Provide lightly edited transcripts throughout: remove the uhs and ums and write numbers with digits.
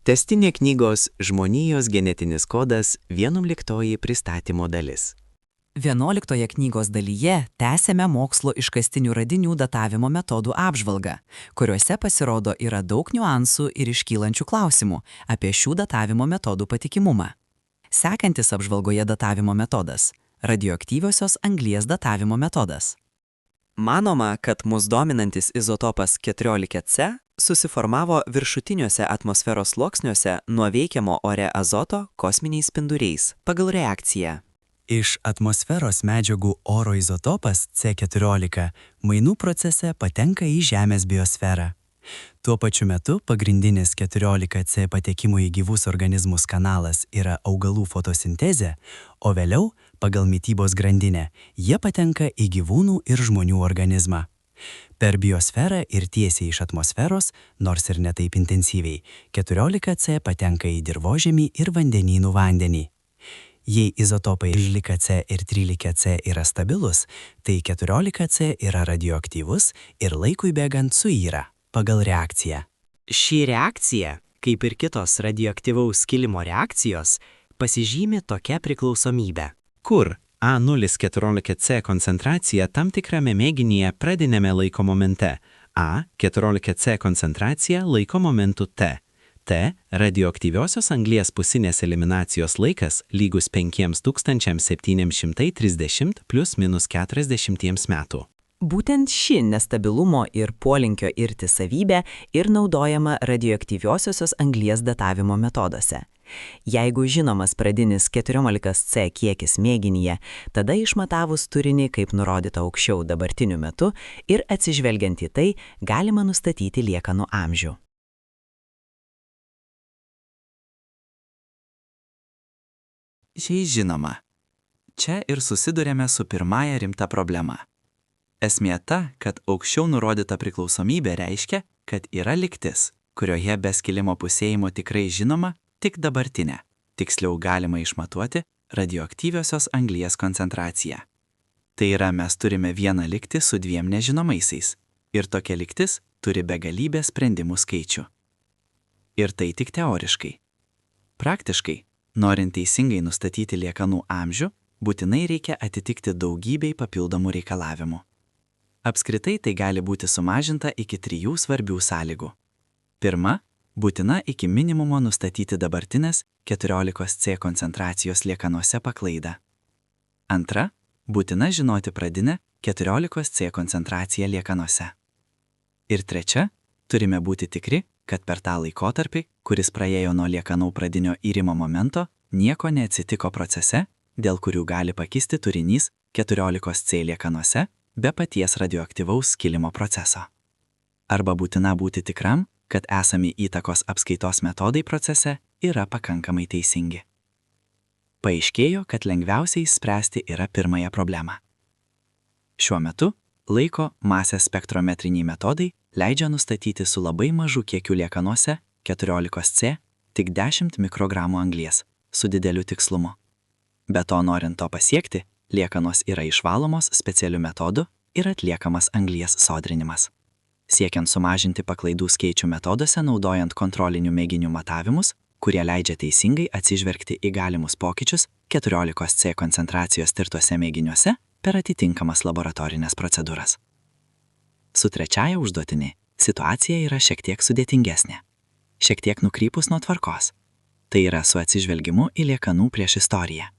Tęstinė knygos Žmonijos genetinis kodas 11 pristatymo dalis. 11 knygos dalyje tęsėme mokslo iškastinių radinių datavimo metodų apžvalgą, kuriuose pasirodo yra daug niuansų ir iškylančių klausimų apie šių datavimo metodų patikimumą. Sekantis apžvalgoje datavimo metodas – radioaktyviosios anglies datavimo metodas. Manoma, kad mus dominantis izotopas 14C susiformavo viršutiniuose atmosferos sluoksniuose nuo veikiamo ore azoto kosminiais spinduriais pagal reakciją. Iš atmosferos medžiagų oro izotopas C14 mainų procese patenka į Žemės biosferą. Tuo pačiu metu pagrindinis 14C patekimo į gyvus organizmus kanalas yra augalų fotosintezė, o vėliau, pagal mitybos grandinę, jie patenka į gyvūnų ir žmonių organizmą. Per biosferą ir tiesiai iš atmosferos, nors ir ne taip intensyviai, 14C patenka į dirvožemį ir vandenynų vandenį. Jei izotopai 12C ir 13C yra stabilus, tai 14C yra radioaktyvus ir laikui bėgant suyra pagal reakciją. Ši reakcija, kaip ir kitos radioaktyvaus skilimo reakcijos, pasižymi tokia priklausomybė, kur A014C koncentracija tam tikrame mėginyje pradinėme laiko momente, A14C koncentracija laiko momentu T. T radioaktyviosios anglies pusinės eliminacijos laikas lygus 5730 ± 40 metų. Būtent ši nestabilumo ir polinkio irti savybė ir naudojama radioaktyviosios anglies datavimo metoduose. Jeigu žinomas pradinis 14C kiekis mėginyje, tada išmatavus turinį, kaip nurodyta aukščiau dabartiniu metu, ir atsižvelgiant į tai, galima nustatyti liekanų amžių. Šiai žinoma, čia ir susidurėme su pirmąja rimta problema. Esmė ta, kad aukščiau nurodyta priklausomybė reiškia, kad yra lygtis, kurioje be skilimo pusėjimo tikrai žinoma tik dabartinė, tiksliau galima išmatuoti radioaktyviosios anglies koncentraciją. Tai yra, mes turime vieną lygtį su dviem nežinomaisiais, ir tokia lygtis turi begalybę sprendimų skaičių. Ir tai tik teoriškai. Praktiškai, norint teisingai nustatyti liekanų amžių, būtinai reikia atitikti daugybei papildomų reikalavimų. Apskritai tai gali būti sumažinta iki 3 svarbių sąlygų. Pirma, būtina iki minimumo nustatyti dabartinės 14C koncentracijos liekanose paklaidą. Antra, būtina žinoti pradinę 14C koncentraciją liekanose. Ir trečia, turime būti tikri, kad per tą laikotarpį, kuris praėjo nuo liekanų pradinio irimo momento, nieko neatsitiko procese, dėl kurių gali pakisti turinys 14C liekanose be paties radioaktyvaus skilimo proceso. Arba būtina būti tikram, kad esami įtakos apskaitos metodai procese yra pakankamai teisingi. Paaiškėjo, kad lengviausiai spręsti yra pirmąją problemą. Šiuo metu laiko masės spektrometriniai metodai leidžia nustatyti su labai mažu kiekiu liekanuose 14C tik 10 mikrogramų anglies su dideliu tikslumu. Be to, norint to pasiekti, liekanos yra išvalomos specialiu metodu ir atliekamas anglies sodrinimas. Siekiant sumažinti paklaidų skaičių metoduose naudojant kontrolinių mėginių matavimus, kurie leidžia teisingai atsižvelgti į galimus pokyčius 14C koncentracijos tirtuose mėginiuose per atitinkamas laboratorinės procedūras. Su trečiaja užduotimi situacija yra šiek tiek sudėtingesnė. Šiek tiek nukrypus nuo tvarkos. Tai yra su atsižvelgimu į liekanų priešistoriją.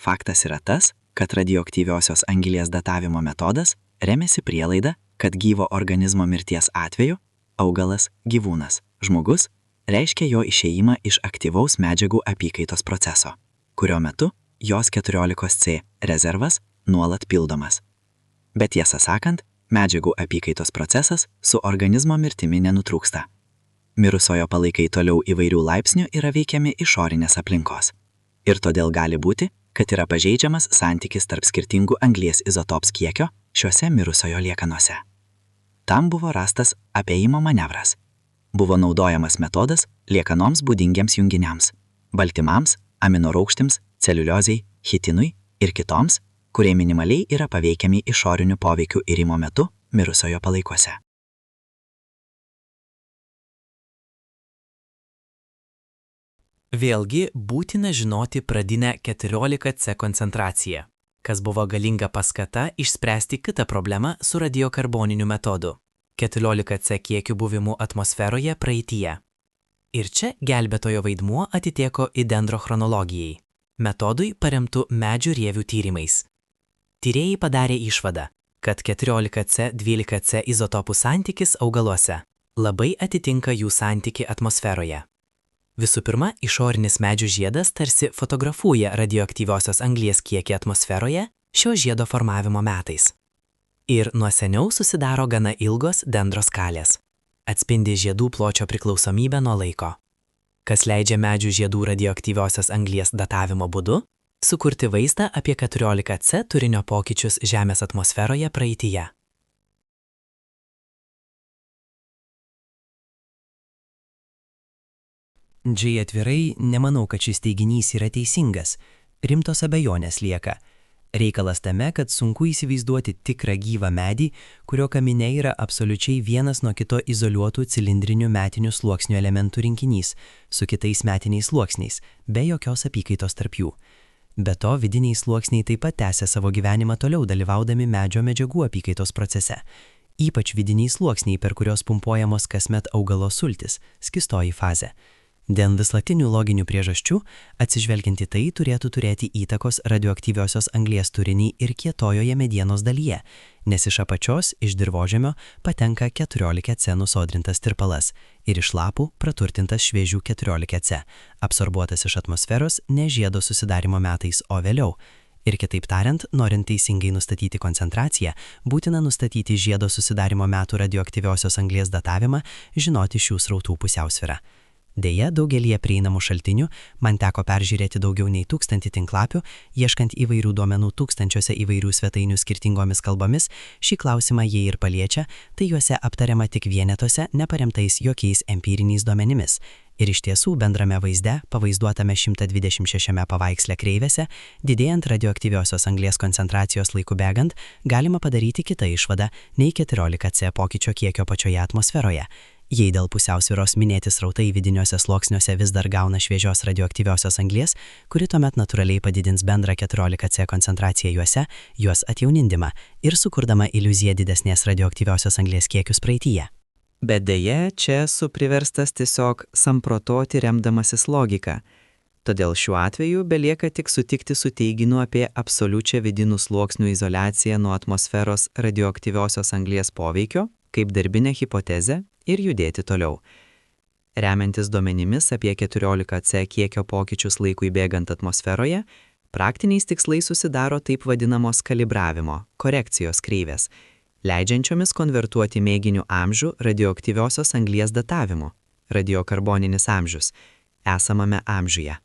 Faktas yra tas, kad radioaktyviosios anglies datavimo metodas remiasi prielaida, kad gyvo organizmo mirties atveju augalas, gyvūnas, žmogus reiškia jo išėjimą iš aktyvaus medžiagų apykaitos proceso, kurio metu jos 14C rezervas nuolat pildomas. Bet tiesą sakant, medžiagų apykaitos procesas su organizmo mirtimi nenutrūksta. Mirusiojo palaikai toliau įvairių laipsnių yra veikiami išorinės aplinkos. Ir todėl gali būti, kad yra pažeidžiamas santykis tarp skirtingų anglies izotops kiekio šiuose mirusiojo liekanose. Tam buvo rastas apėjimo manevras. Buvo naudojamas metodas liekanoms būdingiems junginiams – baltymams, aminorūgštims, celiuliozei, chitinui ir kitoms, kurie minimaliai yra paveikiami išorinių poveikių irimo metu mirusiojo palaikuose. Vėlgi būtina žinoti pradinę 14C koncentraciją, kas buvo galinga paskata išspręsti kitą problemą su radiokarboniniu metodu – 14C kiekių buvimu atmosferoje praeityje. Ir čia gelbėtojo vaidmuo atiteko į dendrochronologijai, metodui paremtų medžių rievių tyrimais. Tyrėjai padarė išvadą, kad 14C-12C izotopų santykis augaluose labai atitinka jų santykį atmosferoje. Visų pirma, išorinis medžių žiedas tarsi fotografuoja radioaktyviosios anglies kiekį atmosferoje šio žiedo formavimo metais. Ir nuo seniau susidaro gana ilgos dendroskalės. Atspindi žiedų pločio priklausomybę nuo laiko. Kas leidžia medžių žiedų radioaktyviosios anglies datavimo būdu sukurti vaizdą apie 14C turinio pokyčius Žemės atmosferoje praeityje. Džiai atvirai, nemanau, kad šis teiginys yra teisingas. Rimtos abejonės lieka. Reikalas tame, kad sunku įsivaizduoti tikrą gyvą medį, kurio kamine yra absoliučiai vienas nuo kito izoliuotų cilindrinių metinių sluoksnių elementų rinkinys su kitais metiniais sluoksniais, be jokios apykaitos tarp jų. Be to, vidiniai sluoksniai taip pat tęsia savo gyvenimą toliau dalyvaudami medžio medžiagų apykaitos procese. Ypač vidiniai sluoksniai, per kurios pumpuojamos kasmet augalo sultis, skystoji fazė. Dėl vislatinių loginių priežasčių, atsižvelgiant į tai, turėtų turėti įtakos radioaktyviosios anglies turinį ir kietojoje medienos dalyje, nes iš apačios, iš dirvožemio, patenka 14C nusodrintas tirpalas ir iš lapų praturtintas šviežių 14C, absorbuotas iš atmosferos ne žiedo susidarimo metais, o vėliau. Ir kitaip tariant, norint teisingai nustatyti koncentraciją, būtina nustatyti žiedo susidarimo metų radioaktyviosios anglies datavimą, žinoti šių srautų pusiausvyrą. Deja, daugelie prieinamų šaltinių man teko peržiūrėti daugiau nei 1000 tinklapių, ieškant įvairių duomenų tūkstančiuose įvairių svetainių skirtingomis kalbomis, šį klausimą jie ir paliečia, tai juose aptariama tik vienetuose, neparemtais jokiais empiriniais duomenimis. Ir iš tiesų bendrame vaizde, pavaizduotame 126 paveiksle kreivėse, didėjant radioaktyviosios anglies koncentracijos laiku bėgant, galima padaryti kitą išvadą nei 14C pokyčio kiekio pačioje atmosferoje. Jei dėl pusiausvyros minėti srautai vidiniuose sluoksniuose vis dar gauna šviežios radioaktyviosios anglies, kuri tuomet natūraliai padidins bendrą 14C koncentraciją juose, juos atjaunindama ir sukurdama iliuziją didesnės radioaktyviosios anglies kiekius praeityje. Bet deja, čia esu priverstas tiesiog samprototi remdamasis logika. Todėl šiuo atveju belieka tik sutikti su teiginiu apie absoliučią vidinių sluoksnių izoliaciją nuo atmosferos radioaktyviosios anglies poveikio, kaip darbinę hipotezę, ir judėti toliau. Remiantis duomenimis apie 14C kiekio pokyčius laikui bėgant atmosferoje, praktiniais tikslais susidaro taip vadinamos kalibravimo, korekcijos kreivės, leidžiančiomis konvertuoti mėginių amžių radioaktyviosios anglies datavimu, radiokarboninis amžius, esamame amžiuje.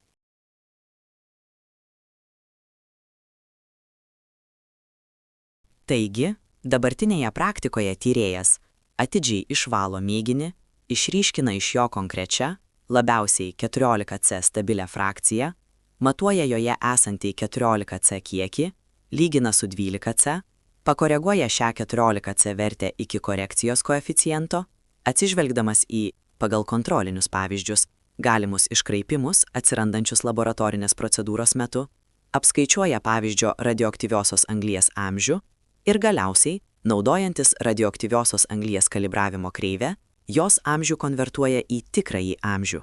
Taigi, dabartinėje praktikoje tyrėjas atidžiai išvalo mėginį, išryškina iš jo konkrečią, labiausiai 14C stabilę frakciją, matuoja joje esantį 14C kiekį, lygina su 12C, pakoreguoja šią 14C vertę iki korekcijos koeficiento, atsižvelgdamas į, pagal kontrolinius pavyzdžius, galimus iškraipimus atsirandančius laboratorinės procedūros metu, apskaičiuoja pavyzdžio radioaktyviosios anglies amžių ir galiausiai, naudojantis radioaktyviosios anglies kalibravimo kreivę, jos amžių konvertuoja į tikrąjį amžių.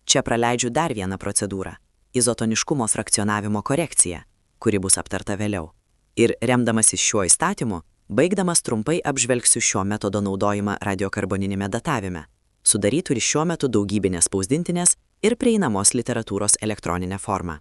Čia praleidžiu dar vieną procedūrą – izotoniškumo frakcionavimo korekciją, kuri bus aptarta vėliau. Ir remdamasis šiuo įstatymu, baigdamas trumpai apžvelgsiu šio metodo naudojimą radiokarboninėme datavime, sudarytų ir šiuo metu daugybinės spausdintinės ir prieinamos literatūros elektroninę formą.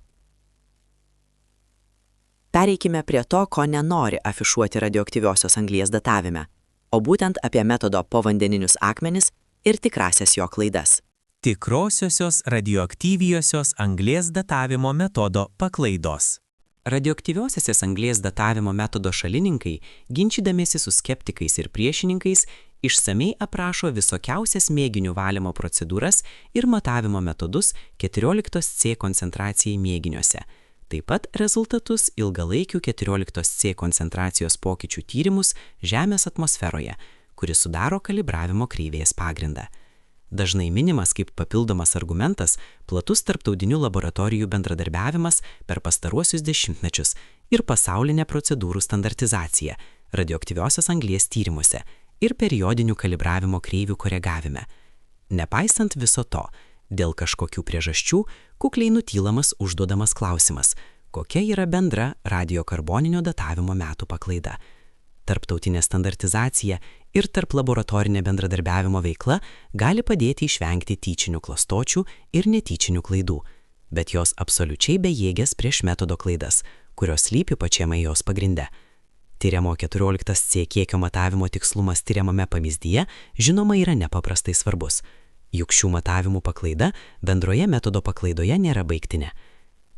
Pereikime prie to, ko nenori afišuoti radioaktyviosios anglies datavime, o būtent apie metodo povandeninius akmenis ir tikrasias jo klaidas. Tikrosiosios radioaktyviosios anglies datavimo metodo paklaidos. Radioaktyviosios anglies datavimo metodo šalininkai, ginčydamiesi su skeptikais ir priešininkais, išsamei aprašo visokiausias mėginių valymo procedūras ir matavimo metodus 14C koncentracijai mėginiuose. Taip pat rezultatus ilgalaikių 14C koncentracijos pokyčių tyrimus Žemės atmosferoje, kuris sudaro kalibravimo kreivės pagrindą. Dažnai minimas kaip papildomas argumentas platus tarptautinių laboratorijų bendradarbiavimas per pastaruosius dešimtmečius ir pasaulinė procedūrų standartizacija radioaktyviosios anglies tyrimuose ir periodinių kalibravimo kreivių koregavime. Nepaisant viso to, dėl kažkokių priežasčių kukliai nutylamas užduodamas klausimas, kokia yra bendra radiokarboninio datavimo metų paklaida. Tarptautinė standartizacija ir tarp laboratorinė bendradarbiavimo veikla gali padėti išvengti tyčinių klastočių ir netyčinių klaidų, bet jos absoliučiai bejėgės prieš metodo klaidas, kurios slypi pačiame jos pagrinde. Tyriamo 14C kiekio matavimo tikslumas tyriamame pavyzdyje žinoma yra nepaprastai svarbus, juk šių matavimų paklaida bendroje metodo paklaidoje nėra baigtinė.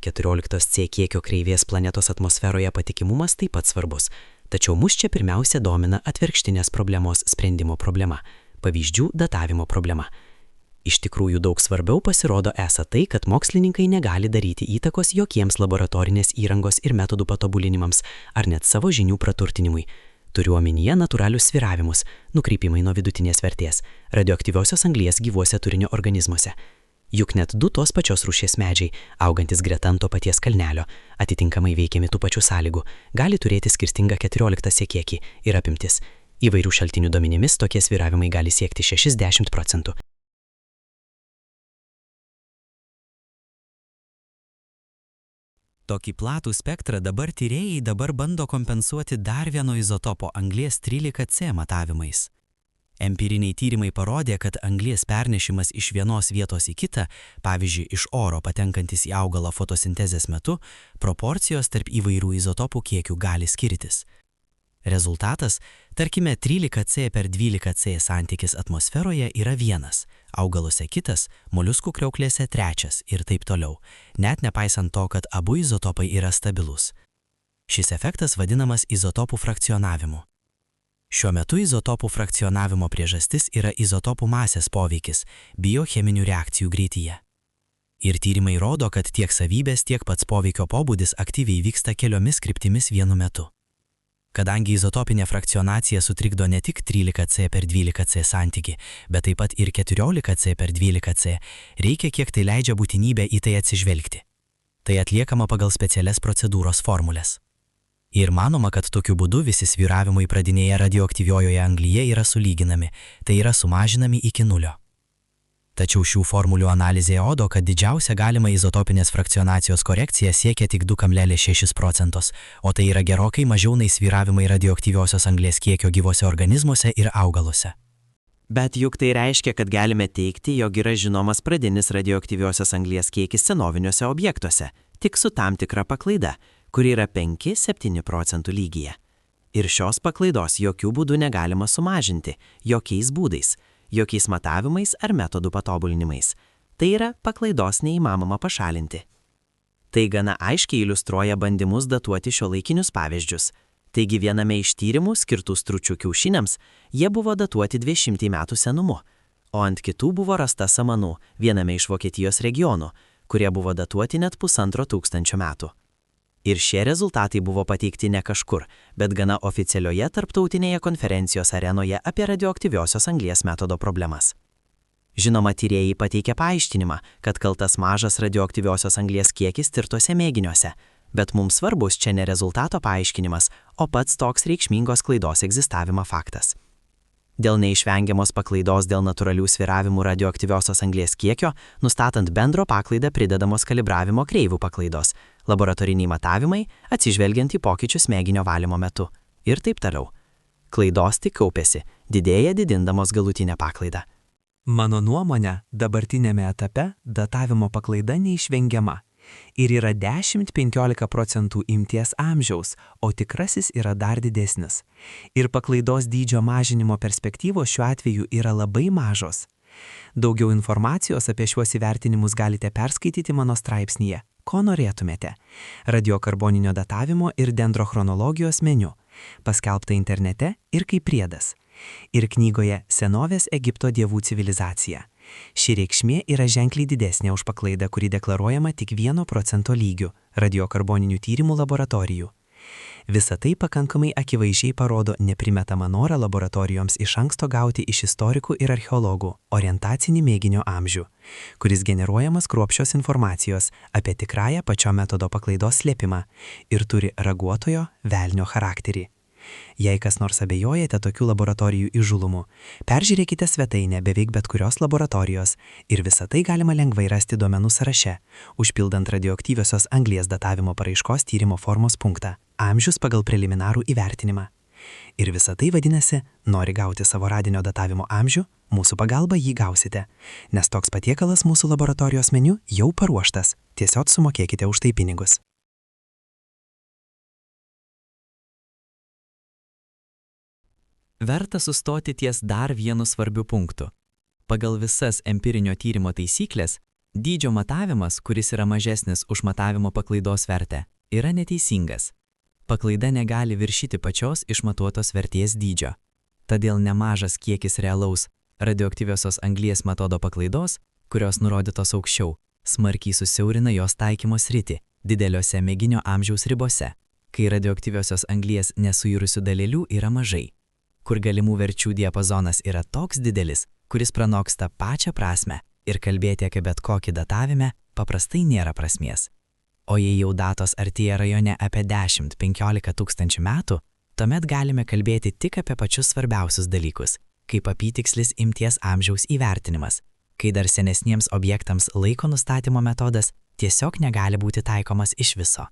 14C kiekio kreivės planetos atmosferoje patikimumas taip pat svarbus, tačiau mus čia pirmiausia domina atvirkštinės problemos sprendimo problema – pavyzdžių datavimo problema. Iš tikrųjų daug svarbiau pasirodo esą tai, kad mokslininkai negali daryti įtakos jokiems laboratorinės įrangos ir metodų patobulinimams ar net savo žinių praturtinimui. Turiu omenyje natūralius svyravimus, nukrypimai nuo vidutinės vertės, radioaktyviosios anglies gyvuose turinio organizmuose. Juk net du tos pačios rūšies medžiai, augantis greta ant to paties kalnelio, atitinkamai veikiami tų pačių sąlygų, gali turėti skirtingą 14C kiekį ir apimtis. Įvairių šaltinių duomenimis tokie svyravimai gali siekti 60%. Tokį platų spektrą dabar tyrėjai bando kompensuoti dar vieno izotopo anglies 13C matavimais. Empiriniai tyrimai parodė, kad anglies pernešimas iš vienos vietos į kitą, pavyzdžiui, iš oro patenkantis į augalą fotosintezės metu, proporcijos tarp įvairių izotopų kiekių gali skirtis. Rezultatas, tarkime, 13C/12C santykis atmosferoje yra 1, augaluose kitas, moliuskų kriauklėse 3 ir taip toliau, net nepaisant to, kad abu izotopai yra stabilus. Šis efektas vadinamas izotopų frakcionavimu. Šiuo metu izotopų frakcionavimo priežastis yra izotopų masės poveikis biocheminių reakcijų greityje. Ir tyrimai rodo, kad tiek savybės, tiek pats poveikio pobūdis aktyviai vyksta keliomis kryptimis vienu metu. Kadangi izotopinė frakcionacija sutrikdo ne tik 13C/12C santykį, bet taip pat ir 14C/12C, reikia kiek tai leidžia būtinybė į tai atsižvelgti. Tai atliekama pagal specialias procedūros formulės. Ir manoma, kad tokiu būdu visi svyravimai pradinėje radioaktyviojoje anglyje yra sulyginami, tai yra sumažinami iki 0. Tačiau šių formulių analizė rodo, kad didžiausia galima izotopinės frakcionacijos korekcija siekia tik 2,6%, o tai yra gerokai mažiau nei svyravimai radioaktyviosios anglies kiekio gyvose organizmuose ir augaluose. Bet juk tai reiškia, kad galime teigti, jog yra žinomas pradinis radioaktyviosios anglies kiekis senoviniuose objektuose, tik su tam tikra paklaida, kuri yra 5–7% lygyje. Ir šios paklaidos jokių būdų negalima sumažinti, jokiais būdais, jokiais matavimais ar metodų patobulinimais. Tai yra paklaidos neįmanoma pašalinti. Tai gana aiškiai iliustruoja bandymus datuoti šiuolaikinius pavyzdžius. Taigi viename iš tyrimų skirtų stručių kiaušiniams jie buvo datuoti 200 metų senumu, o ant kitų buvo rasta samanų viename iš Vokietijos regionų, kurie buvo datuoti net 1500 metų. Ir šie rezultatai buvo pateikti ne kažkur, bet gana oficialioje tarptautinėje konferencijos arenoje apie radioaktyviosios anglies metodo problemas. Žinoma, tyrėjai pateikė paaiškinimą, kad kaltas mažas radioaktyviosios anglies kiekis tirtose mėginiuose, bet mums svarbus čia ne rezultato paaiškinimas, o pats toks reikšmingos klaidos egzistavimo faktas. Dėl neišvengiamos paklaidos dėl natūralių svyravimų radioaktyviosios anglies kiekio, nustatant bendro paklaidą pridedamos kalibravimo kreivų paklaidos, laboratoriniai matavimai, atsižvelgiant į pokyčius mėginio valymo metu ir taip toliau. Klaidos tik kaupėsi, didėja didindamos galutinę paklaidą. Mano nuomonė, dabartinėme etape datavimo paklaida neišvengiama. Ir yra 10–15% imties amžiaus, o tikrasis yra dar didesnis. Ir paklaidos dydžio mažinimo perspektyvos šiuo atveju yra labai mažos. Daugiau informacijos apie šiuos įvertinimus galite perskaityti mano straipsnyje. Ko norėtumėte? Radiokarboninio datavimo ir dendrochronologijos meniu. Paskelbta internete ir kaip priedas. Ir knygoje Senovės Egipto dievų civilizacija. Ši reikšmė yra ženkliai didesnė už paklaidą, kuri deklaruojama tik 1% lygių radiokarboninių tyrimų laboratorijų. Visa tai pakankamai akivaizdžiai parodo neprimetamą norą laboratorijoms iš anksto gauti iš istorikų ir archeologų orientacinį mėginio amžių, kuris generuojamas kruopščios informacijos apie tikrąją pačio metodo paklaidos slėpimą ir turi raguotojo velnio charakterį. Jei kas nors abejojate tokių laboratorijų įžulumu, peržiūrėkite svetainę beveik bet kurios laboratorijos ir visą tai galima lengvai rasti duomenų sąraše, užpildant radioaktyviosios anglies datavimo paraiškos tyrimo formos punktą amžius pagal preliminarų įvertinimą. Ir visa tai vadinasi, nori gauti savo radinio datavimo amžių, mūsų pagalba jį gausite, nes toks patiekalas mūsų laboratorijos meniu jau paruoštas, tiesiog sumokėkite už tai pinigus. Verta sustoti ties dar vienu svarbiu punktu. Pagal visas empirinio tyrimo taisyklės, dydžio matavimas, kuris yra mažesnis už matavimo paklaidos vertę, yra neteisingas. Paklaida negali viršyti pačios išmatuotos vertės dydžio. Todėl nemažas kiekis realaus radioaktyviosios anglies metodo paklaidos, kurios nurodytos aukščiau, smarkiai susiaurina jos taikymo sritį dideliuose mėginio amžiaus ribose, kai radioaktyviosios anglies nesuirusių dalelių yra mažai, kur galimų verčių diapazonas yra toks didelis, kuris pranoksta pačią prasmę ir kalbėti apie bet kokį datavimą paprastai nėra prasmės. O jei jau datos artėja rajone apie 10–15 tūkstančių metų, tuomet galime kalbėti tik apie pačius svarbiausius dalykus, kaip apytikslis imties amžiaus įvertinimas, kai dar senesniems objektams laiko nustatymo metodas tiesiog negali būti taikomas iš viso.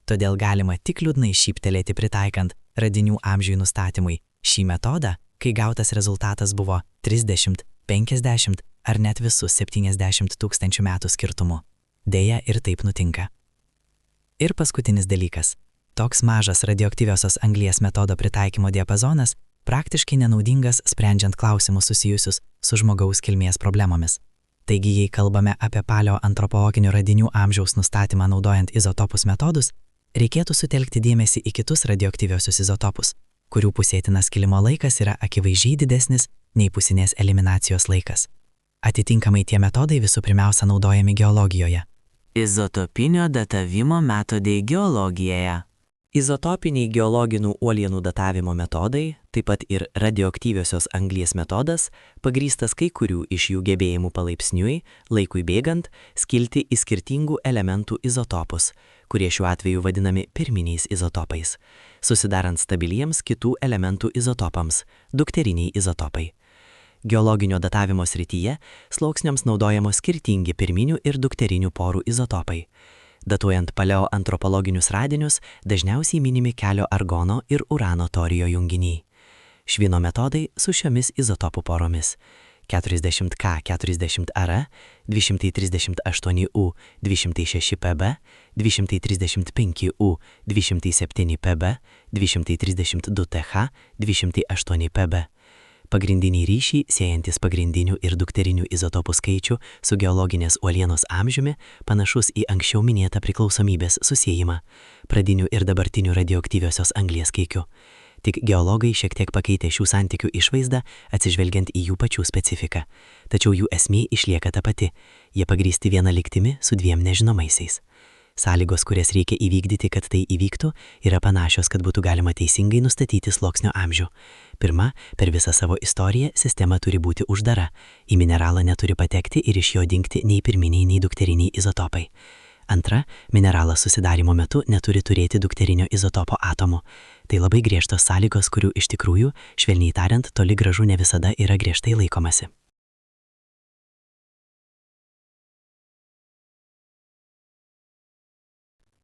Todėl galima tik liūdnai šyptelėti pritaikant radinių amžiui nustatymui šį metodą, kai gautas rezultatas buvo 30, 50 ar net visus 70 tūkstančių metų skirtumu. Deja, ir taip nutinka. Ir paskutinis dalykas. Toks mažas radioaktyviosios anglies metodo pritaikymo diapazonas praktiškai nenaudingas sprendžiant klausimus susijusius su žmogaus kilmės problemomis. Taigi, jei kalbame apie paleoantropologinių radinių amžiaus nustatymą naudojant izotopus metodus, reikėtų sutelkti dėmesį į kitus radioaktyviosius izotopus, kurių pusėtinas kilimo laikas yra akivaizdžiai didesnis nei pusinės eliminacijos laikas. Atitinkamai tie metodai visų pirmiausia naudojami geologijoje. Izotopinio datavimo metodai geologijoje. Izotopiniai geologinių uolienų datavimo metodai, taip pat ir radioaktyviosios anglies metodas, pagrįstas kai kurių iš jų gebėjimų palaipsniui, laikui bėgant, skilti į skirtingų elementų izotopus, kurie šiuo atveju vadinami pirminiais izotopais, susidarant stabiliems kitų elementų izotopams, dukteriniai izotopai. Geologinio datavimo srityje sluoksniams naudojamos skirtingi pirminių ir dukterinių porų izotopai. Datuojant paleoantropologinius radinius, dažniausiai minimi kelio argono ir urano torio junginiai. Švino metodai su šiomis izotopų poromis 40K40R, 238U, 206PB, 235U, 207PB, 232TH, 208PB. Pagrindiniai ryšiai, siejantis pagrindinių ir dukterinių izotopų skaičių su geologinės uolienos amžiumi, panašus į anksčiau minėtą priklausomybės susiejimą pradinių ir dabartinių radioaktyviosios anglies kiekių. Tik geologai šiek tiek pakeitė šių santykių išvaizdą, atsižvelgiant į jų pačių specifiką. Tačiau jų esmė išlieka ta pati. Jie pagrįsti viena lygtimi su dviem nežinomaisiais. Sąlygos, kurias reikia įvykdyti, kad tai įvyktų, yra panašios, kad būtų galima teisingai nustatyti sluoksnio amžių. Pirma, per visą savo istoriją sistema turi būti uždara. Į mineralą neturi patekti ir iš jo dingti nei pirminiai, nei dukteriniai izotopai. Antra, mineralas susidarimo metu neturi turėti dukterinio izotopo atomų. Tai labai griežtos sąlygos, kurių iš tikrųjų, švelniai tariant, toli gražu ne visada yra griežtai laikomasi.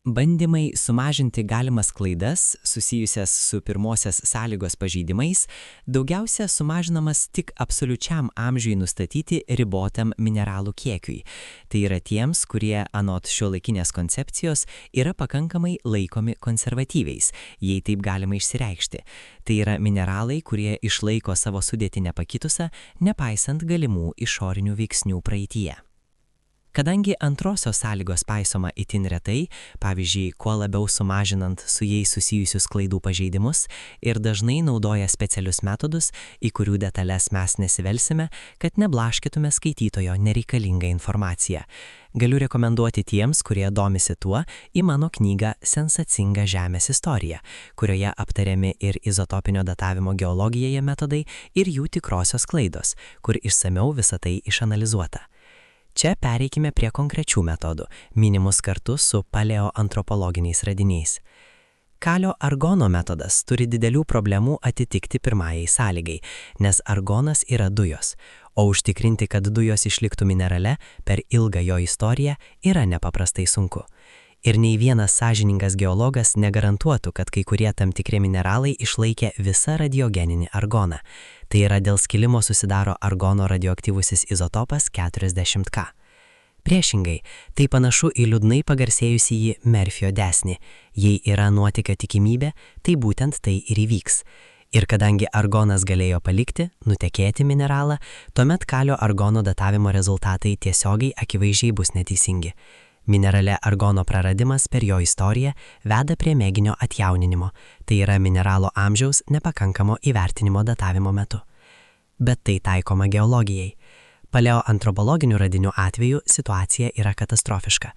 Bandymai sumažinti galimas klaidas susijusias su pirmosios sąlygos pažeidimais daugiausia sumažinamas tik absoliučiam amžiui nustatyti ribotam mineralų kiekiui. Tai yra tiems, kurie anot šiuolaikinės koncepcijos yra pakankamai laikomi konservatyviais, jei taip galima išsireikšti. Tai yra mineralai, kurie išlaiko savo sudėtį nepakitusią, nepaisant galimų išorinių veiksnių praeityje. Kadangi antrosios sąlygos paisoma itin retai, pavyzdžiui, kuo labiau sumažinant su jais susijusius klaidų pažeidimus ir dažnai naudoja specialius metodus, į kurių detalės mes nesivelsime, kad neblaškytume skaitytojo nereikalingą informaciją. Galiu rekomenduoti tiems, kurie domisi tuo, į mano knygą Sensacinga Žemės istorija, kurioje aptariami ir izotopinio datavimo geologijoje metodai ir jų tikrosios klaidos, kur išsamiau visa tai išanalizuota. Čia pereikime prie konkrečių metodų, minimus kartu su paleoantropologiniais radiniais. Kalio argono metodas turi didelių problemų atitikti pirmajai sąlygai, nes argonas yra dujos, o užtikrinti, kad dujos išliktų minerale per ilgą jo istoriją yra nepaprastai sunku. Ir nei vienas sąžiningas geologas negarantuotų, kad kai kurie tam tikri mineralai išlaikė visą radiogeninį argoną. Tai yra dėl skilimo susidaro argono radioaktyvusis izotopas 40K. Priešingai, tai panašu į liūdnai pagarsėjusį jį Murphy'o dėsnį. Jei yra nuotykio tikimybė, tai būtent tai ir įvyks. Ir kadangi argonas galėjo palikti, nutekėti mineralą, tuomet kalio argono datavimo rezultatai tiesiogiai akivaizdžiai bus neteisingi. Minerale argono praradimas per jo istoriją veda prie mėginio atjauninimo, tai yra mineralo amžiaus nepakankamo įvertinimo datavimo metu. Bet tai taikoma geologijai. Paleoantropologinių radinių atveju situacija yra katastrofiška.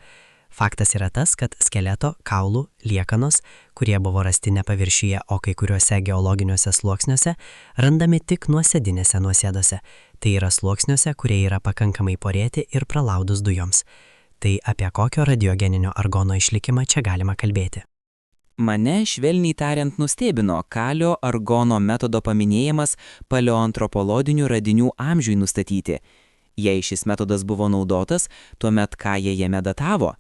Faktas yra tas, kad skeleto, kaulų, liekanos, kurie buvo rasti ne paviršiuje, o kai kuriuose geologiniuose sluoksniuose, randami tik nuosėdinėse nuosėdose, tai yra sluoksniuose, kurie yra pakankamai porėti ir pralaudus dujoms. Tai apie kokio radiogeninio argono išlikimą čia galima kalbėti. Mane švelniai tariant nustebino kalio argono metodo paminėjimas paleoantropologinių radinių amžiui nustatyti. Jei šis metodas buvo naudotas, tuomet ką jie jame datavo?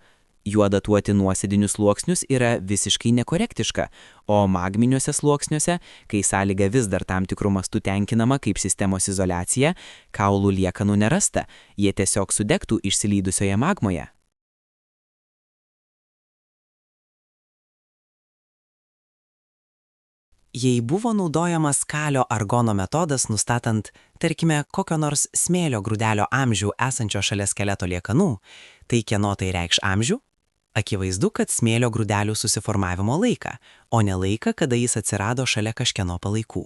Juo datuoti nuosėdinius sluoksnius yra visiškai nekorektiška, o magminiuose sluoksniuose, kai sąlyga vis dar tam tikrų mastų tenkinama kaip sistemos izoliacija, kaulų liekanų nerasta, jie tiesiog sudegtų išsilydusioje magmoje. Jei buvo naudojamas kalio argono metodas nustatant, tarkime, kokio nors smėlio grūdelio amžių esančio šalia skeleto liekanų, tai kieno tai reikš amžių? Akivaizdu, kad smėlio grūdelių susiformavimo laiką, o ne laiką, kada jis atsirado šalia kažkieno palaikų.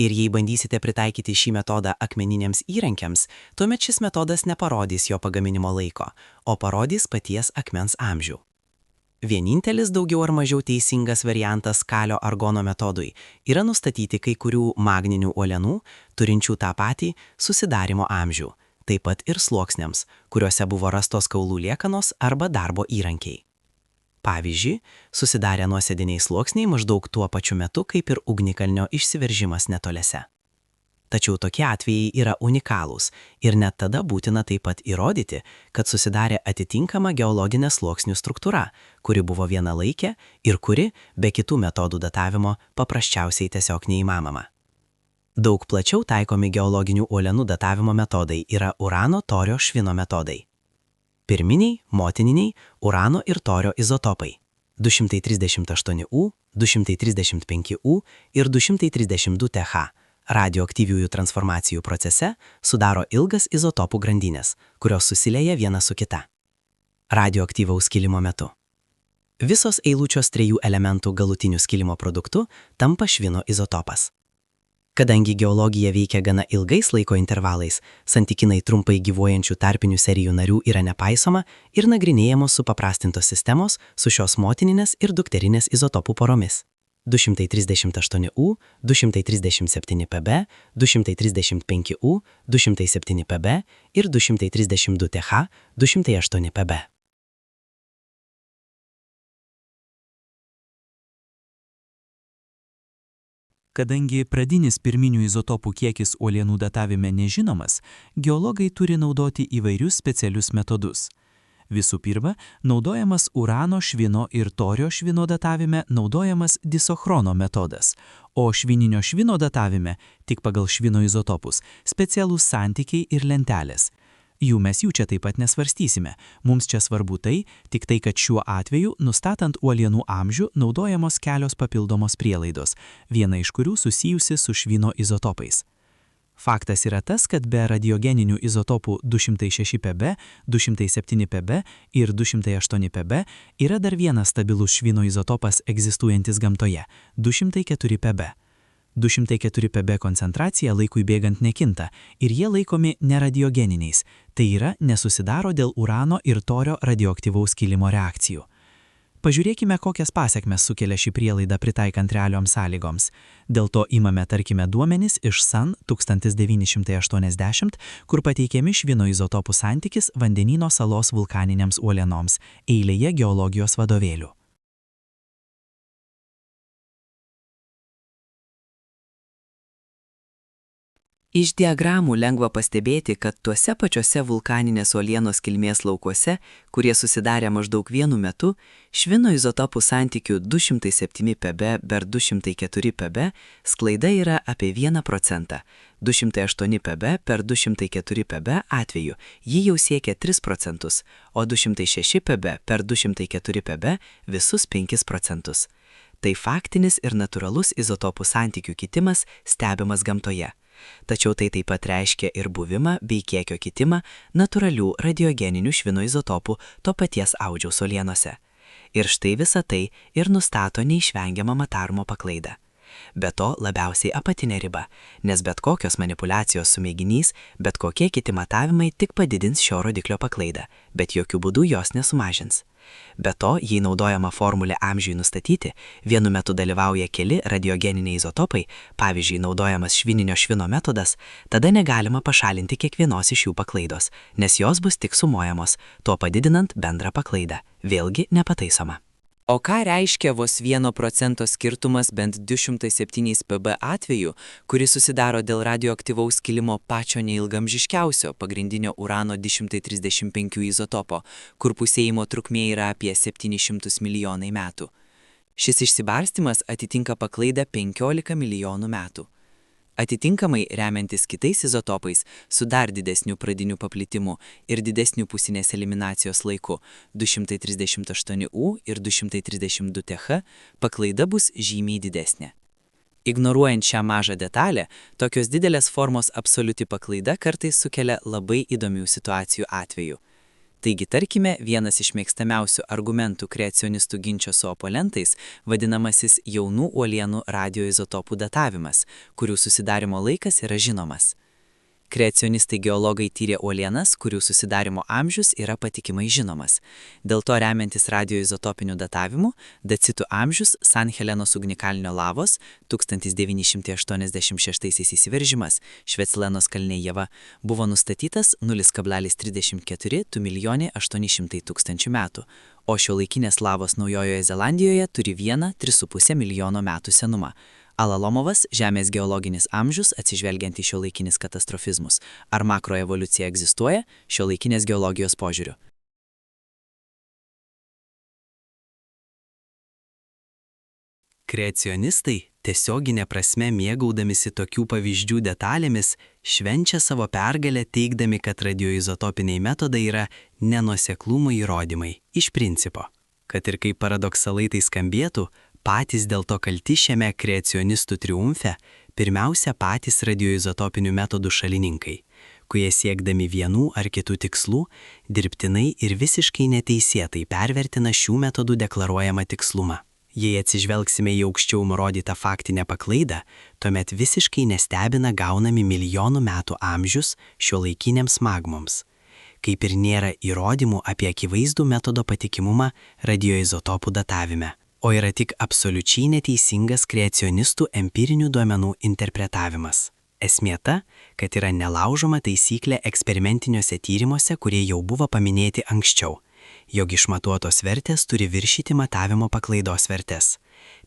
Ir jei bandysite pritaikyti šį metodą akmeniniams įrankiams, tuomet šis metodas neparodys jo pagaminimo laiko, o parodys paties akmens amžių. Vienintelis daugiau ar mažiau teisingas variantas kalio argono metodui yra nustatyti kai kurių magninių uolienų, turinčių tą patį susidarimo amžių, taip pat ir sluoksniams, kuriuose buvo rastos kaulų liekanos arba darbo įrankiai. Pavyzdžiui, susidarė nuosėdiniai sluoksniai maždaug tuo pačiu metu kaip ir ugnikalnio išsiveržimas netoliese. Tačiau tokie atvejai yra unikalūs ir net tada būtina taip pat įrodyti, kad susidarė atitinkama geologinė sluoksnių struktūra, kuri buvo vienalaikė ir kuri, be kitų metodų datavimo, paprasčiausiai tiesiog neįmanoma. Daug plačiau taikomi geologinių uolienų datavimo metodai yra urano torio švino metodai. Pirminiai, motininiai, urano ir torio izotopai 238U, 235U ir 232 TH. Radioaktyviųjų transformacijų procese sudaro ilgas izotopų grandinės, kurios susilieja viena su kita. Radioaktyvaus skilimo metu. Visos eilučios 3 elementų galutinių skilimo produktų tampa švino izotopas. Kadangi geologija veikia gana ilgais laiko intervalais, santykinai trumpai gyvuojančių tarpinių serijų narių yra nepaisoma ir nagrinėjamos supaprastintos sistemos su šios motininės ir dukterinės izotopų poromis. 238U, 237PB, 235U, 207PB ir 232TH, 208PB. Kadangi pradinis pirminių izotopų kiekis uolienų datavime nežinomas, geologai turi naudoti įvairius specialius metodus. Visų pirma, naudojamas urano švino ir torio švino datavime naudojamas disochrono metodas, o švininio švino datavime, tik pagal švino izotopus, specialūs santykiai ir lentelės. Mes jų čia taip pat nesvarstysime. Mums čia svarbu tai, kad šiuo atveju, nustatant uolienų amžių, naudojamos kelios papildomos prielaidos, viena iš kurių susijusi su švino izotopais. Faktas yra tas, kad be radiogeninių izotopų 206 Pb, 207 Pb ir 208 Pb yra dar vienas stabilus švino izotopas egzistuojantis gamtoje – 204 Pb. 204 Pb koncentracija laikui bėgant nekinta ir jie laikomi neradiogeniniais, tai yra nesusidaro dėl urano ir torio radioaktyvaus skilimo reakcijų. Pažiūrėkime, kokias pasekmes sukelia šį prielaidą pritaikant realioms sąlygoms. Dėl to imame, tarkime, duomenis iš SAN 1980, kur pateikiami švino izotopų santykis vandenyno salos vulkaninėms uolienoms eilėje geologijos vadovėlių. Iš diagramų lengva pastebėti, kad tuose pačiuose vulkaninės uolienos kilmės laukuose, kurie susidarė maždaug vienu metu, švino izotopų santykių 207 Pb per 204 Pb sklaida yra apie 1%, 208 Pb per 204 Pb atveju ji jau siekia 3%, o 206 Pb per 204 Pb visus 5%. Tai faktinis ir natūralus izotopų santykių kitimas stebimas gamtoje. Tačiau tai taip pat reiškia ir buvimą bei kiekio kitimą natūralių radiogeninių švino izotopų to paties audžiaus uolienose. Ir štai visa tai ir nustato neišvengiamą matarumo paklaidą. Be to labiausiai apatinė riba, nes bet kokios manipuliacijos su mėginys, bet kokie kiti matavimai tik padidins šio rodiklio paklaidą, bet jokių būdų jos nesumažins. Be to, jei naudojama formulė amžiui nustatyti, vienu metu dalyvauja keli radiogeniniai izotopai, pavyzdžiui, naudojamas švininio švino metodas, tada negalima pašalinti kiekvienos iš jų paklaidos, nes jos bus tik sumuojamos, tuo padidinant bendrą paklaidą, vėlgi nepataisoma. O ką reiškia vos 1% skirtumas bent 207 Pb atveju, kuris susidaro dėl radioaktyvaus skilimo pačio neilgamžiškiausio pagrindinio urano 235 izotopo, kur pusėjimo trukmė yra apie 700 milijonai metų? Šis išsibarstymas atitinka paklaidą 15 milijonų metų. Atitinkamai, remiantis kitais izotopais, su dar didesniu pradiniu paplitimu ir didesniu pusinės eliminacijos laiku 238U ir 232TH, paklaida bus žymiai didesnė. Ignoruojant šią mažą detalę, tokios didelės formos absoliuti paklaida kartais sukelia labai įdomių situacijų atveju. Taigi, tarkime, vienas iš mėgstamiausių argumentų kreacionistų ginčio su oponentais vadinamasis jaunų uolienų radioizotopų datavimas, kurių susidarimo laikas yra žinomas. Kreacionistai geologai tyrė uolienas, kurių susidarimo amžius yra patikimai žinomas. Dėl to remiantis radioizotopiniu datavimu, dacitų amžius San Helenos ugnikalnio lavos 1986 įsiveržimas Šveclenos kalnėje buvo nustatytas 0,34 2.800.000 metų, o šiuolaikinės lavos Naujojoje Zelandijoje turi 1,3,5 milijono metų senumą. Alalomovas – Žemės geologinis amžius atsižvelgiant į šiuolaikinis katastrofizmus. Ar makroevoliucija egzistuoja šiuolaikinės geologijos požiūriu? Kreacionistai, tiesioginė prasme mėgaudamisi tokių pavyzdžių detalėmis, švenčia savo pergalę teigdami, kad radioizotopiniai metodai yra nenuoseklumo įrodymai, iš principo. Kad ir kaip paradoksalai tai skambėtų, patys dėl to kalti šiame kreacionistų triumfe pirmiausia patys radioizotopinių metodų šalininkai, kurie siekdami vienų ar kitų tikslų dirbtinai ir visiškai neteisėtai pervertina šių metodų deklaruojamą tikslumą. Jei atsižvelgsime į aukščiau nurodytą faktinę paklaidą, tuomet visiškai nestebina gaunami milijonų metų amžius šiuolaikinėms magmoms, kaip ir nėra įrodymų apie akivaizdų metodo patikimumą radioizotopų datavime, o yra tik absoliučiai neteisingas kreacionistų empirinių duomenų interpretavimas. Esmė ta, kad yra nelaužoma taisyklė eksperimentiniuose tyrimuose, kurie jau buvo paminėti anksčiau, jog išmatuotos vertės turi viršyti matavimo paklaidos vertės.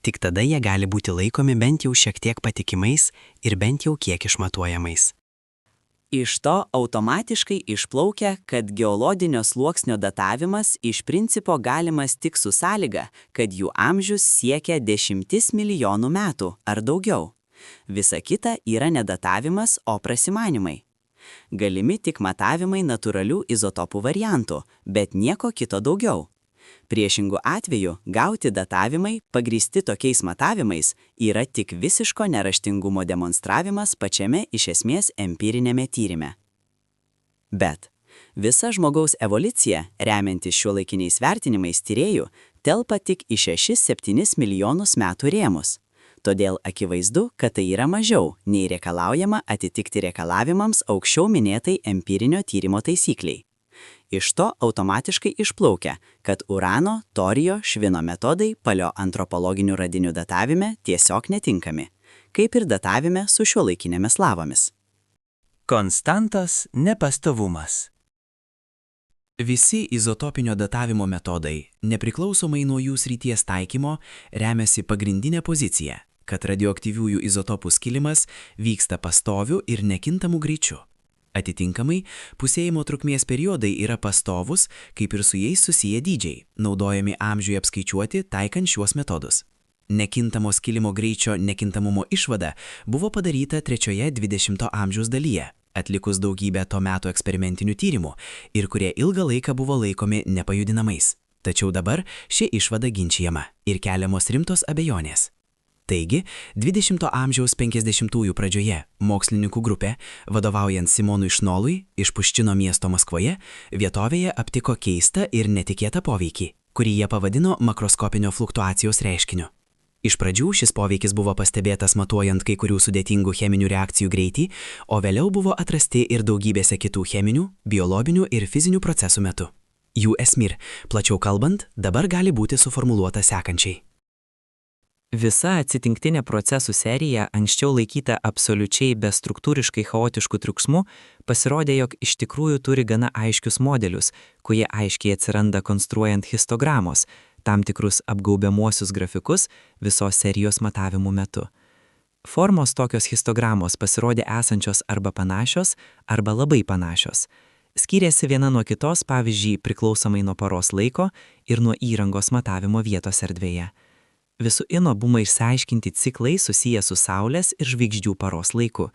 Tik tada jie gali būti laikomi bent jau šiek tiek patikimais ir bent jau kiek išmatuojamais. Iš to automatiškai išplaukia, kad geologinio sluoksnio datavimas iš principo galimas tik su sąlyga, kad jų amžius siekia 10 milijonų metų ar daugiau. Visa kita yra ne datavimas, o prasimanymai. Galimi tik matavimai natūralių izotopų variantų, bet nieko kito daugiau. Priešingų atveju gauti datavimai, pagrįsti tokiais matavimais, yra tik visiško neraštingumo demonstravimas pačiame iš esmės empirinėme tyrime. Bet visa žmogaus evoliucija, remiantis šiuolaikiniais vertinimais tyrėjų, telpa tik į 6-7 milijonus metų rėmus. Todėl akivaizdu, kad tai yra mažiau, nei reikalaujama atitikti reikalavimams aukščiau minėtai empirinio tyrimo taisykliai. Iš to automatiškai išplaukia, kad urano, torio, švino metodai paleoantropologinių radinių datavime tiesiog netinkami, kaip ir datavime su šiuolaikinėmis lavomis. Konstantos nepastovumas. Visi izotopinio datavimo metodai, nepriklausomai nuo jų srities taikymo, remiasi pagrindinė pozicija, kad radioaktyviųjų izotopų skilimas vyksta pastoviu ir nekintamu greičiu. Atitinkamai, pusėjimo trukmės periodai yra pastovus, kaip ir su jais susiję dydžiai, naudojami amžiui apskaičiuoti taikant šiuos metodus. Nekintamo skilimo greičio nekintamumo išvada buvo padaryta 3-oje 20-ojo amžiaus dalyje, atlikus daugybę to meto eksperimentinių tyrimų ir kurie ilgą laiką buvo laikomi nepajudinamais. Tačiau dabar ši išvada ginčijama ir keliamos rimtos abejonės. Taigi, 20-ojo amžiaus 50-ųjų pradžioje mokslininkų grupė, vadovaujant Simonui Šnolui iš Puščino miesto Maskvoje, vietovėje aptiko keistą ir netikėtą poveikį, kurį jie pavadino makroskopinio fluktuacijos reiškiniu. Iš pradžių šis poveikis buvo pastebėtas matuojant kai kurių sudėtingų cheminių reakcijų greitį, o vėliau buvo atrasti ir daugybėse kitų cheminių, biologinių ir fizinių procesų metu. Jų esmė, plačiau kalbant, dabar gali būti suformuluota sekančiai. Visa atsitinktinė procesų serija, anksčiau laikyta absoliučiai bestruktūriškai chaotišku triukšmu, pasirodė, jog iš tikrųjų turi gana aiškius modelius, kurie aiškiai atsiranda konstruojant histogramos, tam tikrus apgaubiamuosius grafikus visos serijos matavimų metu. Formos tokios histogramos pasirodė esančios arba panašios, arba labai panašios. Skyrėsi viena nuo kitos, pavyzdžiui, priklausomai nuo paros laiko ir nuo įrangos matavimo vietos erdvėje. Visų ino buvo išsiaiškinti ciklai susiję su Saulės ir žvaigždžių paros laiku.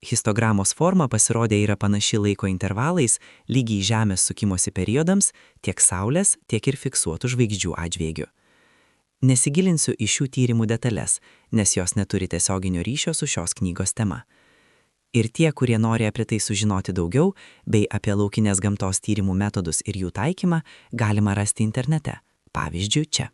Histogramos forma pasirodė yra panaši laiko intervalais, lygiai Žemės sukimosi periodams, tiek Saulės, tiek ir fiksuotų žvaigždžių atžvilgiu. Nesigilinsiu į šių tyrimų detalės, nes jos neturi tiesioginio ryšio su šios knygos tema. Ir tie, kurie nori apie tai sužinoti daugiau, bei apie laukinės gamtos tyrimų metodus ir jų taikymą, galima rasti internete, pavyzdžiui, čia.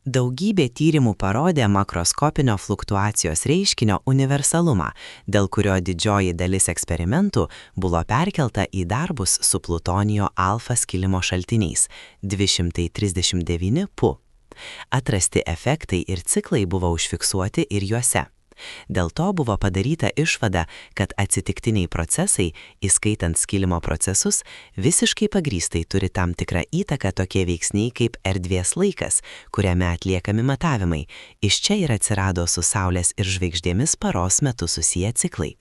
Daugybė tyrimų parodė makroskopinio fluktuacijos reiškinio universalumą, dėl kurio didžioji dalis eksperimentų buvo perkelta į darbus su plutonijo alfa skilimo šaltiniais 239 pu. Atrasti efektai ir ciklai buvo užfiksuoti ir juose. Dėl to buvo padaryta išvada, kad atsitiktiniai procesai, įskaitant skilimo procesus, visiškai pagrįstai turi tam tikrą įtaką tokie veiksniai kaip erdvės laikas, kuriame atliekami matavimai. Iš čia ir atsirado su Saulės ir žvaigždėmis paros metu susiję ciklai.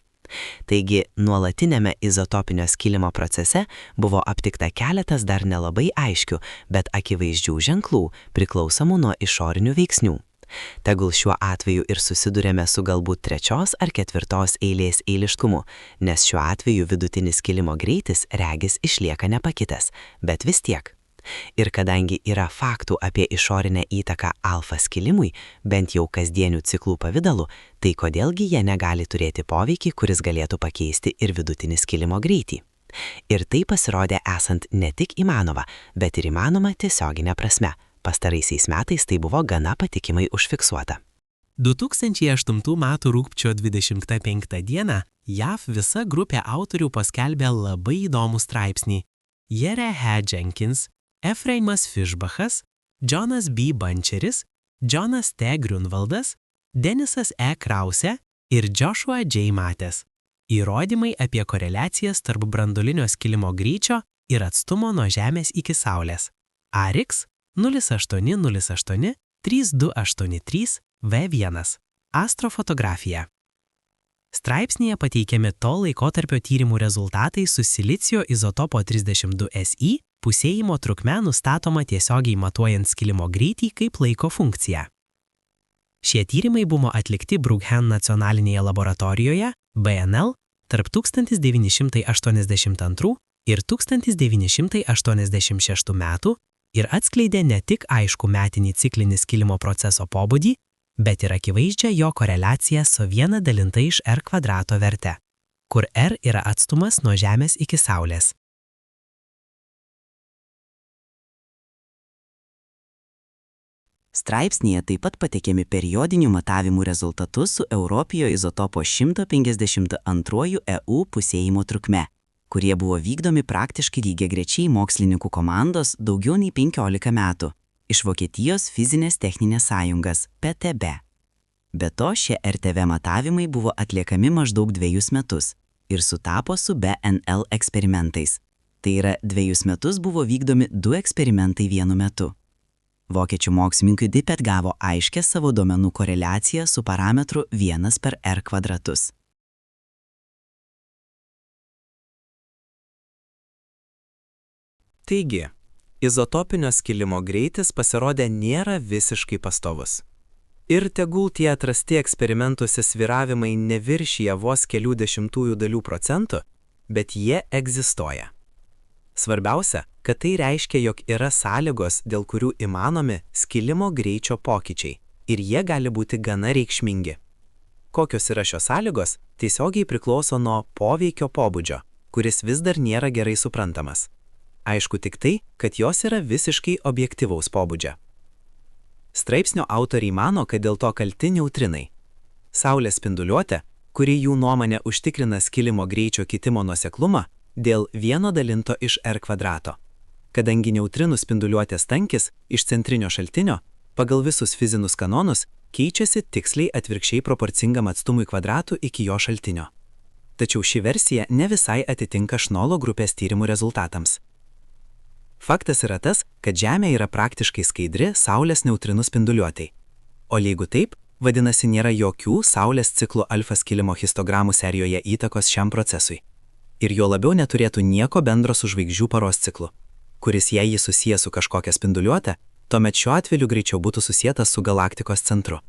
Taigi, nuolatinėme izotopinio skilimo procese buvo aptikta keletas dar nelabai aiškių, bet akivaizdžių ženklų, priklausomų nuo išorinių veiksnių. Tegul šiuo atveju ir susidurėme su galbūt 3. ar 4. eilės eiliškumu, nes šiuo atveju vidutinis skilimo greitis regis išlieka nepakitęs, bet vis tiek. Ir kadangi yra faktų apie išorinę įtaką alfa skilimui, bent jau kasdienių ciklų pavidalu, tai kodėlgi jie negali turėti poveikį, kuris galėtų pakeisti ir vidutinį skilimo greitį. Ir tai pasirodė esant ne tik įmanoma, bet ir įmanoma tiesioginė prasme. Pastaraisiais metais tai buvo gana patikimai užfiksuota. 2008 m. rugpčio 25 d. JAV visa grupė autorių paskelbė labai įdomų straipsnį. Jere H. Jenkins, Efreimas Fischbachas, Jonas B. Buncheris, Jonas T. Grunwaldas, Denisas E. Krause ir Joshua J. Mates. Įrodymai apie koreliacijas tarp branduolinio skilimo greičio ir atstumo nuo Žemės iki Saulės. ARIX 0808 3283 V1. Astrofotografija. Straipsnyje pateikiami to laikotarpio tyrimų rezultatai su silicio izotopo 32Si pusėjimo trukme nustatoma tiesiogiai matuojant skilimo greitį kaip laiko funkciją. Šie tyrimai buvo atlikti Brughen nacionalinėje laboratorijoje, BNL, tarp 1982 ir 1986 metų ir atskleidė ne tik aišku metinį ciklinį skilimo proceso pobūdį, bet ir akivaizdžią jo koreliaciją su 1 dalinta iš R kvadrato verte, kur R yra atstumas nuo Žemės iki Saulės. Straipsnyje taip pat pateikiami periodinių matavimų rezultatus su Europijo izotopo 152 EU pusėjimo trukme, kurie buvo vykdomi praktiškai lygiagrečiai mokslininkų komandos daugiau nei 15 metų iš Vokietijos fizinės techninės sąjungas PTB. Be to, šie RTV matavimai buvo atliekami maždaug 2 metus ir sutapo su BNL eksperimentais. Tai yra 2 metus buvo vykdomi 2 eksperimentai vienu metu. Vokiečių mokslininkai taip pat gavo aiškę savo duomenų koreliaciją su parametru 1/R kvadratus. Taigi, izotopinio skilimo greitis pasirodė nėra visiškai pastovus. Ir tegul tie atrasti eksperimentuose svyravimai neviršyje vos kelių dešimtųjų dalių procentų, bet jie egzistuoja. Svarbiausia, kad tai reiškia, jog yra sąlygos, dėl kurių įmanomi skilimo greičio pokyčiai, ir jie gali būti gana reikšmingi. Kokios yra šios sąlygos, tiesiogiai priklauso nuo poveikio pobūdžio, kuris vis dar nėra gerai suprantamas. Aišku tik tai, kad jos yra visiškai objektyvaus pobūdžio. Straipsnio autoriai mano, kad dėl to kalti neutrinai. Saulės spinduliuotė, kuri jų nuomonė užtikrina skilimo greičio kitimo nuoseklumą, dėl 1 dalinto iš R kvadrato. Kadangi neutrinų spinduliuotės tankis iš centrinio šaltinio, pagal visus fizinius kanonus, keičiasi tiksliai atvirkščiai proporcingam atstumui kvadratų iki jo šaltinio. Tačiau ši versija ne visai atitinka Šnolo grupės tyrimų rezultatams. Faktas yra tas, kad Žemė yra praktiškai skaidri Saulės neutrinų spinduliuotei. O jeigu taip, vadinasi nėra jokių Saulės ciklo alfa skilimo histogramų serijoje įtakos šiam procesui. Ir jo labiau neturėtų nieko bendro su žvaigždžių paros ciklu, kuris jei jį susijęs su kažkokia spinduliuote, tuomet šiuo atveju greičiau būtų susietas su galaktikos centru.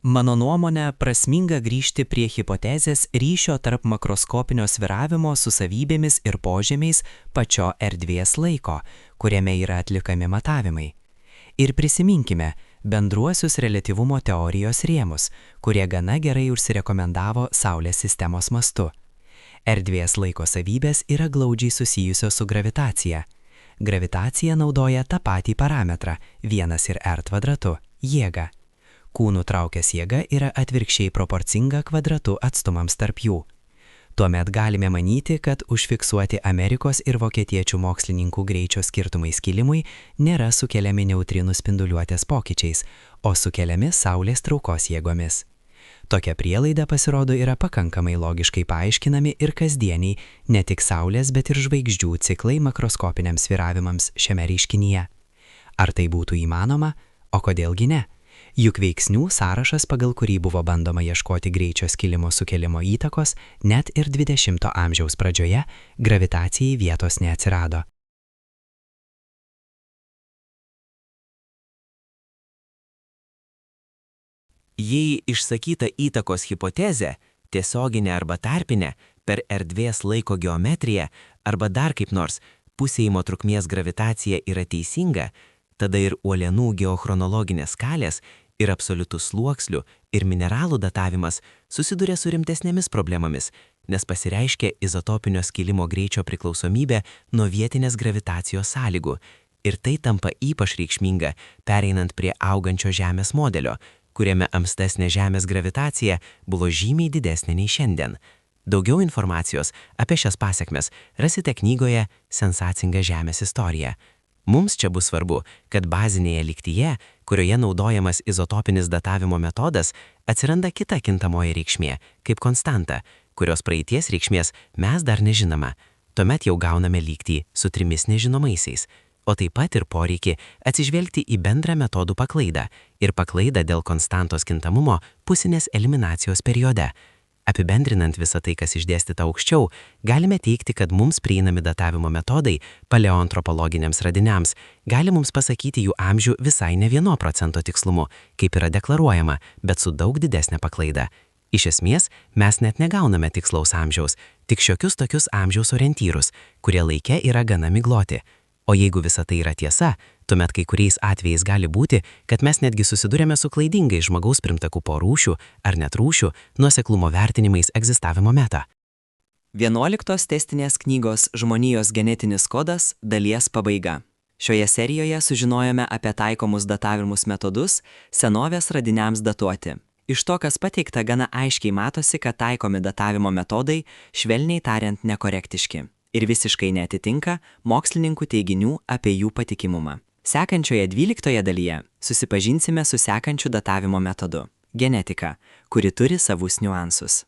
Mano nuomonė, prasminga grįžti prie hipotezės ryšio tarp makroskopinio svyravimo su savybėmis ir požymiais pačio erdvės laiko, kuriame yra atlikami matavimai. Ir prisiminkime bendruosius reliatyvumo teorijos rėmus, kurie gana gerai užsirekomendavo Saulės sistemos mastu. Erdvės laiko savybės yra glaudžiai susijusios su gravitacija. Gravitacija naudoja tą patį parametrą 1/R kvadratu – jėgą. Kūnų traukės jėga yra atvirkščiai proporcinga kvadratu atstumams tarp jų. Tuomet galime manyti, kad užfiksuoti Amerikos ir vokietiečių mokslininkų greičio skirtumai skilimui nėra sukeliami neutrinų spinduliuotės pokyčiais, o sukeliami Saulės traukos jėgomis. Tokia prielaida pasirodo yra pakankamai logiškai paaiškinami ir kasdieniai ne tik Saulės, bet ir žvaigždžių ciklai makroskopiniams svyravimams šiame reiškinyje. Ar tai būtų įmanoma? O kodėlgi ne? Juk veiksnių sąrašas, pagal kurį buvo bandoma ieškoti greičio skilimo sukelimo įtakos, net ir 20 amžiaus pradžioje gravitacijai vietos neatsirado. Jei išsakyta įtakos hipotezė, tiesioginė arba tarpinė, per erdvės laiko geometriją arba dar kaip nors pusėjimo trukmės gravitacija yra teisinga, tada ir uolienų geochronologinės skalės ir absoliutus sluoksnių ir mineralų datavimas susiduria su rimtesnėmis problemomis, nes pasireiškia izotopinio skilimo greičio priklausomybė nuo vietinės gravitacijos sąlygų, ir tai tampa ypač reikšminga pereinant prie augančio Žemės modelio, kuriame ankstesnė Žemės gravitacija buvo žymiai didesnė nei šiandien. Daugiau informacijos apie šias pasekmes rasite knygoje Sensacinga Žemės istorija. Mums čia bus svarbu, kad bazinėje lygtyje, kurioje naudojamas izotopinis datavimo metodas, atsiranda kita kintamoji reikšmė, kaip konstanta, kurios praeities reikšmės mes dar nežinome. Tuomet jau gauname lygtį su 3 nežinomaisiais, o taip pat ir poreikį atsižvelgti į bendrą metodų paklaidą ir paklaidą dėl konstantos kintamumo pusinės eliminacijos periode. Apibendrinant visą tai, kas išdėstyta aukščiau, galime teikti, kad mums prieinami datavimo metodai paleoantropologiniams radiniams gali mums pasakyti jų amžių visai ne 1% tikslumu, kaip yra deklaruojama, bet su daug didesnė paklaida. Iš esmės, mes net negauname tikslaus amžiaus, tik šiokius tokius amžiaus orientyrus, kurie laike yra gana migloti. O jeigu visa tai yra tiesa, tuomet kai kuriais atvejais gali būti, kad mes netgi susidurėme su klaidingai žmogaus pirmtakų po rūšių ar net rūšių nuoseklumo vertinimais egzistavimo metą. 11 testinės knygos Žmonijos genetinis kodas dalies pabaiga. Šioje serijoje sužinojome apie taikomus datavimus metodus senovės radiniams datuoti. Iš to, kas pateikta, gana aiškiai matosi, kad taikomi datavimo metodai, švelniai tariant, nekorektiški ir visiškai neatitinka mokslininkų teiginių apie jų patikimumą. Sekančioje 12 dalyje susipažinsime su sekančiu datavimo metodu – genetika, kuri turi savus niuansus.